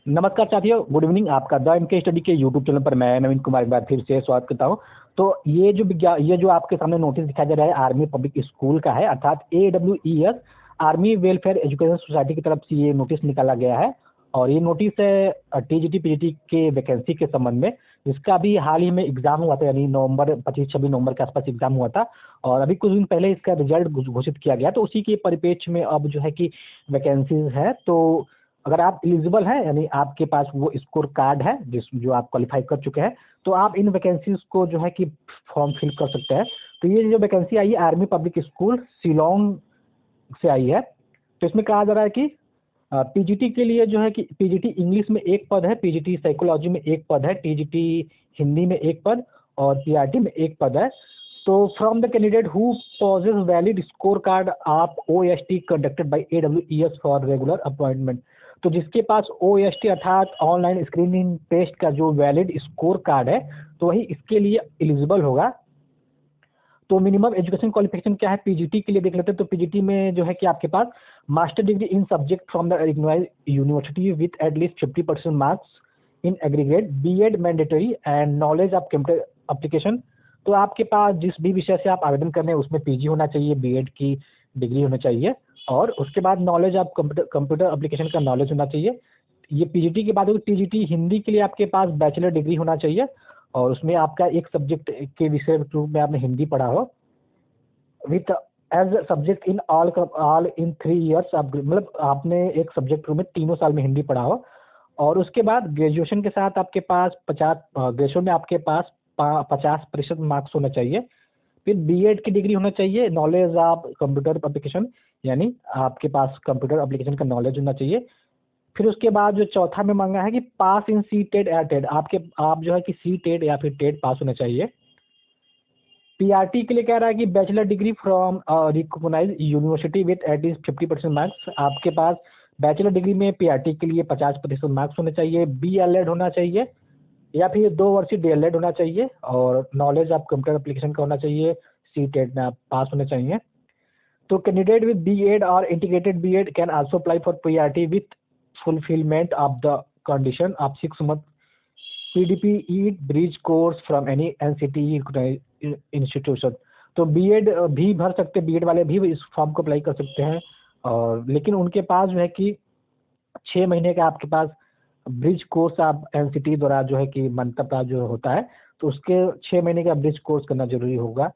नमस्कार साथियों, good evening. आपका द इनके स्टडी के यूट्यूब चैनल पर मैं नवीन कुमार एक बार फिर से स्वागत करता हूं। तो ये जो आपके सामने नोटिस दिखाई दे रहा है आर्मी पब्लिक स्कूल का है, अर्थात AWES army welfare education society की तरफ से ये नोटिस निकाला गया है। और ये नोटिस है TGT PGT के वैकेंसी के संबंध में, जिसका अभी हाल ही में एग्जाम हुआ था, यानी नवंबर 25-26 नवंबर के आसपास एग्जाम हुआ था। और अभी कुछ दिन पहले इसका रिजल्ट घोषित किया गया, तो उसी के परिप्रेक्ष्य में अब जो है कि वैकेंसीज है। तो अगर आप एलिजिबल हैं, यानी आपके पास वो स्कोर कार्ड है जो आप क्वालिफाई कर चुके हैं, तो आप इन वैकेंसीज को जो है कि फॉर्म फिल कर सकते हैं। तो ये जो वैकेंसी आई है आर्मी पब्लिक स्कूल शिलोंग से आई है। तो इसमें कहा जा रहा है कि PGT के लिए जो है कि PGT इंग्लिश में एक पद है, PGT साइकोलॉजी में एक पद है, TGT हिंदी में एक पद और PRT में एक पद है। तो from the candidate who possess valid score card of OST conducted by AWES for regular appointment. तो जिसके पास OST अर्थात ऑनलाइन स्क्रीनिंग टेस्ट का जो वैलिड स्कोर कार्ड है, तो वही इसके लिए एलिजिबल होगा। तो मिनिमम एजुकेशन क्वालिफिकेशन क्या है पीजीटी के लिए देख लेते हैं। तो पीजीटी में जो है कि आपके पास master degree in subject from the recognised university with at least 50% marks in aggregate, B Ed mandatory and knowledge of computer application. तो आपके पास जिस भी विषय से आप आवेदन कर रहे हैं उसमें पीजी होना चाहिए, बीएड की डिग्री होना चाहिए, और उसके बाद नॉलेज ऑफ कंप्यूटर एप्लीकेशन का नॉलेज होना चाहिए। ये पीजीटी के बाद टीजीटी हिंदी के लिए आपके पास बैचलर डिग्री होना चाहिए, और उसमें आपका एक सब्जेक्ट के विषय के रूप में आपने हिंदी पढ़ा हो with as subject in all in 3 years. आप मतलब आपने एक सब्जेक्ट रूप में तीनों साल में हिंदी पढ़ा हो। और उसके बाद ग्रेजुएशन के साथ आपके पास 50 ग्रेजुएशन में आपके पास 50% मार्क्स होना चाहिए। फिर बीएड की डिग्री होना चाहिए, नॉलेज ऑफ कंप्यूटर एप्लीकेशन, यानी आपके पास कंप्यूटर एप्लीकेशन का नॉलेज होना चाहिए। फिर उसके बाद जो चौथा में मांगा है कि पास इन सी टेट या टेट, आप जो है कि सी टेट या फिर टेट पास होना चाहिए। पीआरटी के लिए कह रहा है कि bachelor degree from recognised university with at least 50% marks. आपके पास बैचलर डिग्री में पीआरटी के लिए 50% मार्क्स होने चाहिए, BLED होना चाहिए या फिर 2 वर्षीय DLED होना चाहिए, और नॉलेज ऑफ कंप्यूटर एप्लीकेशन का होना चाहिए, सी टेट में आप पास होने चाहिए। तो कैंडिडेट विद बीएड और integrated BEd can also apply for PRT with fulfillment of the condition of 6 month PDP bridge course from any NCTE institution. तो बीएड भी भर सकते, बीएड वाले भी इस फॉर्म को अप्लाई कर सकते हैं। और लेकिन उनके पास जो है कि 6 महीने का आपके पास ब्रिज कोर्स आप NCT द्वारा जो है कि मंतव्य जो होता है, तो उसके 6 महीने का ब्रिज कोर्स करना जरूरी होगा।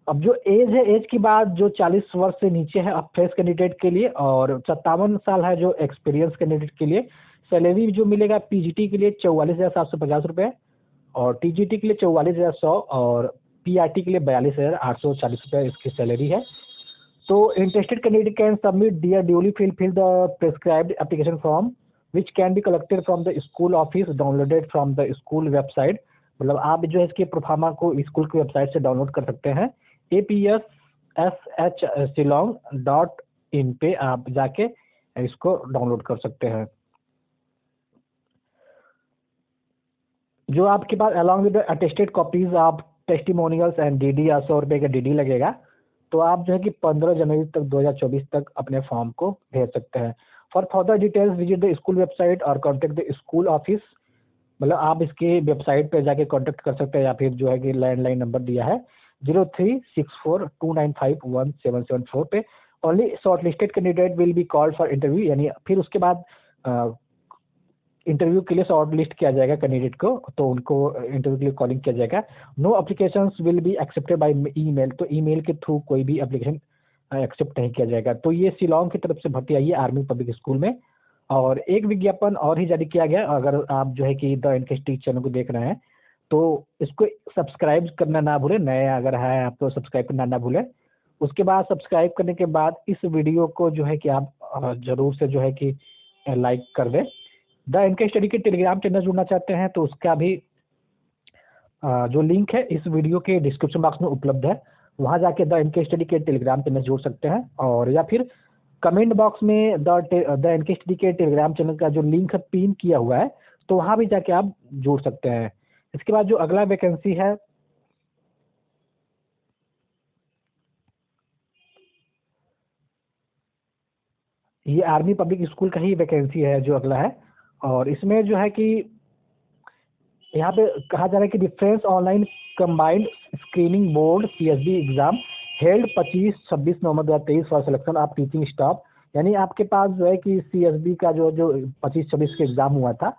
अब जो एज है, एज की बात जो 40 वर्ष से नीचे है अब फ्रेश कैंडिडेट के लिए, और 57 साल है जो एक्सपीरियंस कैंडिडेट के लिए। सैलरी जो मिलेगा पीजीटी के लिए 44,750 रुपये, और टीजीटी के लिए 44,100, और पीआरटी के लिए 42,840 रुपये इसकी सैलरी है। तो interested candidate can submit their duly fill the prescribed application form which can be collected from the school office, downloaded from the school website. मतलब आप जो है इसके प्रोफार्मा को स्कूल की वेबसाइट से डाउनलोड कर सकते हैं। APSSH Shillong.in पे आप जाके इसको डाउनलोड कर सकते हैं। जो आपके पास along with attested copies of testimonials and DD या 100 रुपये का DD लगेगा। तो आप जो है कि 15 जनवरी तक 2024 तक अपने फॉर्म को भेज सकते हैं। For further details visit the school website और कॉन्टेक्ट द स्कूल ऑफिस। मतलब आप इसके वेबसाइट पे जाके कांटेक्ट कर सकते हैं, या फिर जो है कि लैंडलाइन नंबर दिया है 0364295177 पे। Only shortlisted candidate will be called for interview, यानी फिर उसके बाद इंटरव्यू के लिए शॉर्ट लिस्ट किया जाएगा कैंडिडेट को, तो उनको इंटरव्यू के लिए कॉलिंग किया जाएगा। No applications will be accepted by email, तो ईमेल के थ्रू कोई भी एप्लीकेशन एक्सेप्ट नहीं किया जाएगा। तो ये शिलोंग की तरफ से भर्ती आई है आर्मी पब्लिक स्कूल में। और एक विज्ञापन और ही जारी किया गया, अगर आप जो है कि द इनके चैनल को देख रहे हैं तो इसको सब्सक्राइब करना ना भूलें, नए अगर है आप तो सब्सक्राइब करना ना भूलें। उसके बाद सब्सक्राइब करने के बाद इस वीडियो को जो है कि आप जरूर से जो है कि लाइक कर दें। द इनके स्टडी के टेलीग्राम चैनल जुड़ना चाहते हैं तो उसका भी जो लिंक है इस वीडियो के डिस्क्रिप्शन बॉक्स में उपलब्ध है, वहां जाके द इनके स्टडी के टेलीग्राम चैनल जोड़ सकते हैं। और या फिर कमेंट बॉक्स में द इनके स्टडी के टेलीग्राम चैनल का जो लिंक है पिन किया हुआ है, तो वहां भी जाके आप जोड़ सकते हैं। इसके बाद जो अगला वैकेंसी है, ये आर्मी पब्लिक स्कूल का ही वैकेंसी है जो अगला है। और इसमें जो है कि यहाँ पे कहा जा रहा है कि defence online combined screening board CSB exam held 25-26 November 2023 for selection of teaching staff. यानी आपके पास जो है कि CSB का जो जो 25-26 के एग्जाम हुआ था,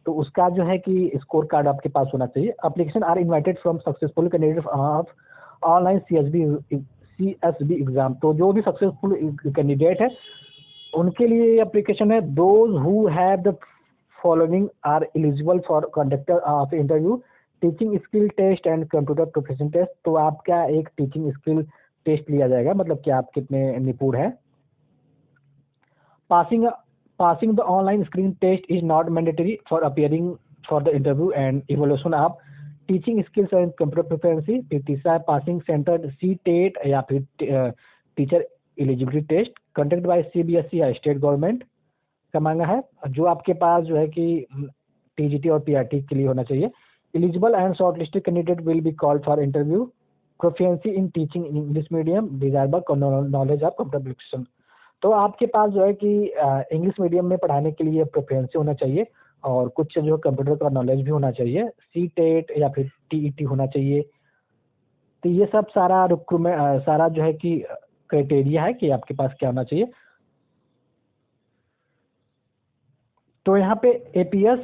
तो उसका जो है कि स्कोर कार्ड आपके पास होना चाहिए। Application are invited from successful candidate of online CSB exam. तो जो भी सक्सेसफुल कैंडिडेट है उनके लिए एप्लीकेशन है। Those who have the following are eligible for conductor of interview, teaching skill test and computer profession test. तो आपका एक टीचिंग स्किल टेस्ट लिया जाएगा, मतलब कि आप कितने निपुण हैं। Passing the online screen test is not mandatory for appearing for the interview and evolution of teaching skills and computer proficiency. फिर तीसरा है पासिंग सेंटर सी-टेट या फिर teacher eligibility test conduct by CBSE या स्टेट गवर्नमेंट का मांगा है, जो आपके पास जो है कि TGT और PRT के लिए होना चाहिए। Eligible and shortlisted candidate will be called for interview. Proficiency in teaching English medium, desirable knowledge of computer application. तो आपके पास जो है कि इंग्लिश मीडियम में पढ़ाने के लिए प्रेफरेंस होना चाहिए और कुछ जो कंप्यूटर का नॉलेज भी होना चाहिए। सी-टेट या फिर TET होना चाहिए। तो ये सब सारा रिक्रूटमेंट सारा जो है कि क्राइटेरिया है कि आपके पास क्या होना चाहिए। तो यहाँ पे APS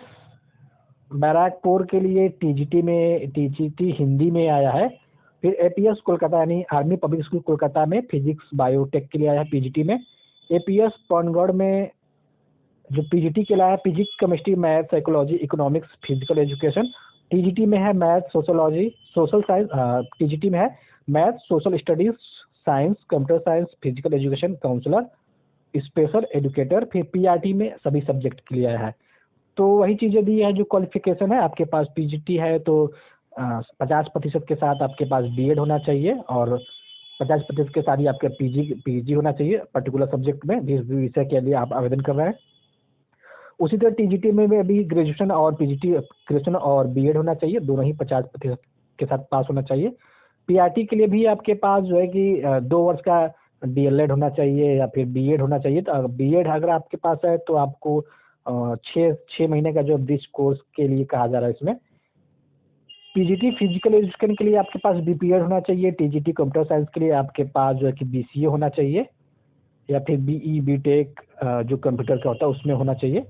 बैराकपुर के लिए TGT हिंदी में आया है। फिर APS कोलकाता यानी आर्मी पब्लिक स्कूल कोलकाता में फिजिक्स बायोटेक के लिए आया है PGT में। APS पौनगढ़ में जो PGT के लिए आया है physics chemistry math psychology economics physical education. TGT में है math sociology social science. TGT में है math social studies science computer science physical education counsellor special educator. फिर PRT में सभी सब्जेक्ट के लिए आया है। तो वही चीज़ें दी है जो क्वालिफिकेशन है। आपके पास PGT है तो 50% के साथ आपके पास B.Ed होना चाहिए और 50% के साथ ही आपका PG होना चाहिए पर्टिकुलर सब्जेक्ट में जिस भी विषय के लिए आप आवेदन कर रहे हैं। उसी तरह TGT में भी अभी ग्रेजुएशन और ग्रेजुएशन और B.Ed होना चाहिए, दोनों ही 50% के साथ पास होना चाहिए। PRT के लिए भी आपके पास जो है कि 2 वर्ष का DLED होना चाहिए या फिर B.Ed होना चाहिए। तो B.Ed अगर आपके पास है तो आपको 6 महीने का जो ब्रिज कोर्स के लिए कहा जा रहा है इसमें। PGT फिजिकल एजुकेशन के लिए आपके पास BPED होना चाहिए। TGT कंप्यूटर साइंस के लिए आपके पास जो है कि BCA होना चाहिए या फिर BE BTech जो कंप्यूटर का होता है उसमें होना चाहिए।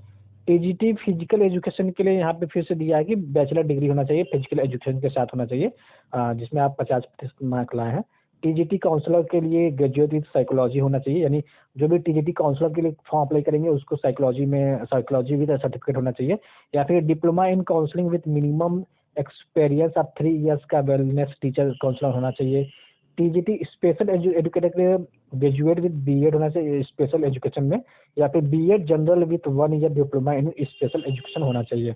TGT फिजिकल एजुकेशन के लिए यहाँ पे फिर से दिया है कि बैचलर डिग्री होना चाहिए फिजिकल एजुकेशन के साथ होना चाहिए, जिसमें आप 50% मार्क लाए हैं। TGT काउंसलर के लिए ग्रेजुएट विद साइकोलॉजी होना चाहिए, यानी जो भी TGT काउंसलर के लिए फॉर्म अप्लाई करेंगे उसको साइकोलॉजी विद सर्टिफिकेट होना चाहिए। या फिर diploma in counselling with minimum experience of 3 years का वेलनेस टीचर काउंसलर होना चाहिए। TGT स्पेशल एजुकेटर के लिए ग्रेजुएट विद B.Ed होना चाहिए स्पेशल एजुकेशन में, या फिर B.Ed general with 1 year diploma in special education होना चाहिए।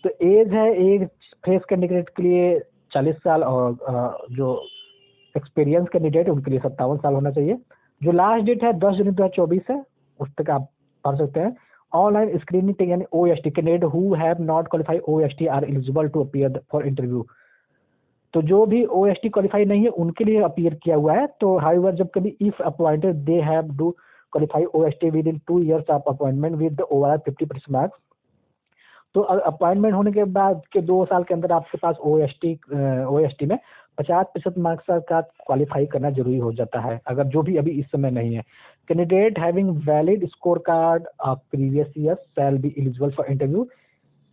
तो एज फ्रेश कैंडिडेट के लिए 40 साल और जो एक्सपीरियंस कैंडिडेट उनके लिए 57 साल होना चाहिए। जो लास्ट डेट है 10 जनवरी 2024 है, उस तक आप पढ़ सकते हैं। ऑनलाइन स्क्रीनिंग यानी OST candidate who have not qualified OST are eligible to appear for interview. तो जो भी OST क्वालिफाई नहीं है उनके लिए अपीयर किया हुआ है। तो हाउएवर जब कभी if appointed they have do qualify OST with in 2 years of appointment with the overall 50% marks. तो अपॉइंटमेंट होने के बाद के 2 साल के अंदर आपके पास OST में 50% मार्क्स का क्वालिफाई करना जरूरी हो जाता है, अगर जो भी अभी इस समय नहीं है। Candidate having valid score card of previous year shall be eligible for interview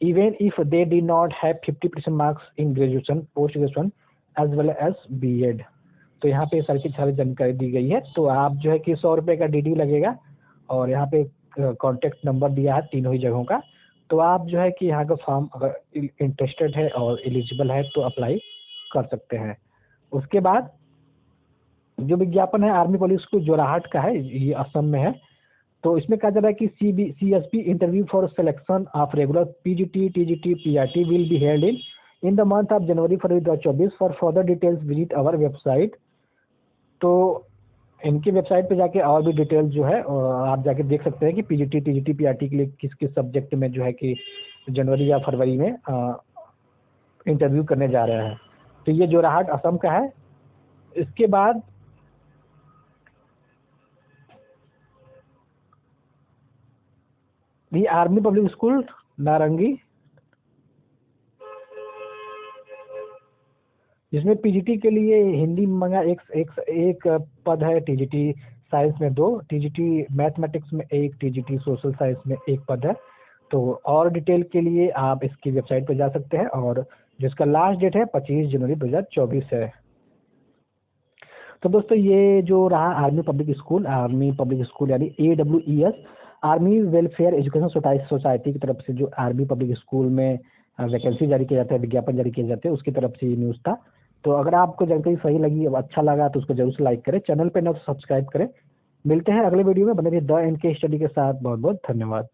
even if they did not have 50% marks in graduation, post graduation as well as B.Ed। तो यहाँ पे सारी की सारी जानकारी दी गई है। तो आप जो है कि 100 रुपये का DD लगेगा और यहाँ पे कॉन्टेक्ट नंबर दिया है तीनों ही जगहों का। तो आप जो है कि यहाँ का फॉर्म अगर इंटरेस्टेड है और एलिजिबल है तो अप्लाई कर सकते हैं। उसके बाद जो विज्ञापन है आर्मी पब्लिक स्कूल जोराहट का है, ये असम में है। तो इसमें कहा जा रहा है कि CSB interview for selection of regular PGT TGT PRT will be held in the month of January February 2024। For further details visit our website. तो इनकी वेबसाइट पे जाके और भी डिटेल्स जो है आप जाके देख सकते हैं कि PGT TGT PRT के लिए किस किस सब्जेक्ट में जो है कि जनवरी या फरवरी में इंटरव्यू करने जा रहे हैं। तो ये जोराहट असम का है। इसके बाद ये आर्मी पब्लिक स्कूल नारंगी, जिसमें पीजीटी के लिए हिंदी में मंगा एक एक एक पद है, टीजीटी साइंस में 2, टीजीटी मैथमेटिक्स में 1, टीजीटी सोशल साइंस में 1 पद है। तो और डिटेल के लिए आप इसकी वेबसाइट पर जा सकते हैं, और जिसका लास्ट डेट है 25 जनवरी 2024 है। तो दोस्तों ये जो रहा आर्मी पब्लिक स्कूल यानी AWES, army welfare education society की तरफ से जो आर्मी पब्लिक स्कूल में वैकेंसी जारी किया जाता है, विज्ञापन जारी किए जाते हैं, उसकी तरफ से ये न्यूज़ था। तो अगर आपको जानकारी सही लगी, अच्छा लगा, तो उसको जरूर से लाइक करें, चैनल पे न सब्सक्राइब करें। मिलते हैं अगले वीडियो में, बने रहिए द एनके स्टडी के साथ। बहुत बहुत धन्यवाद।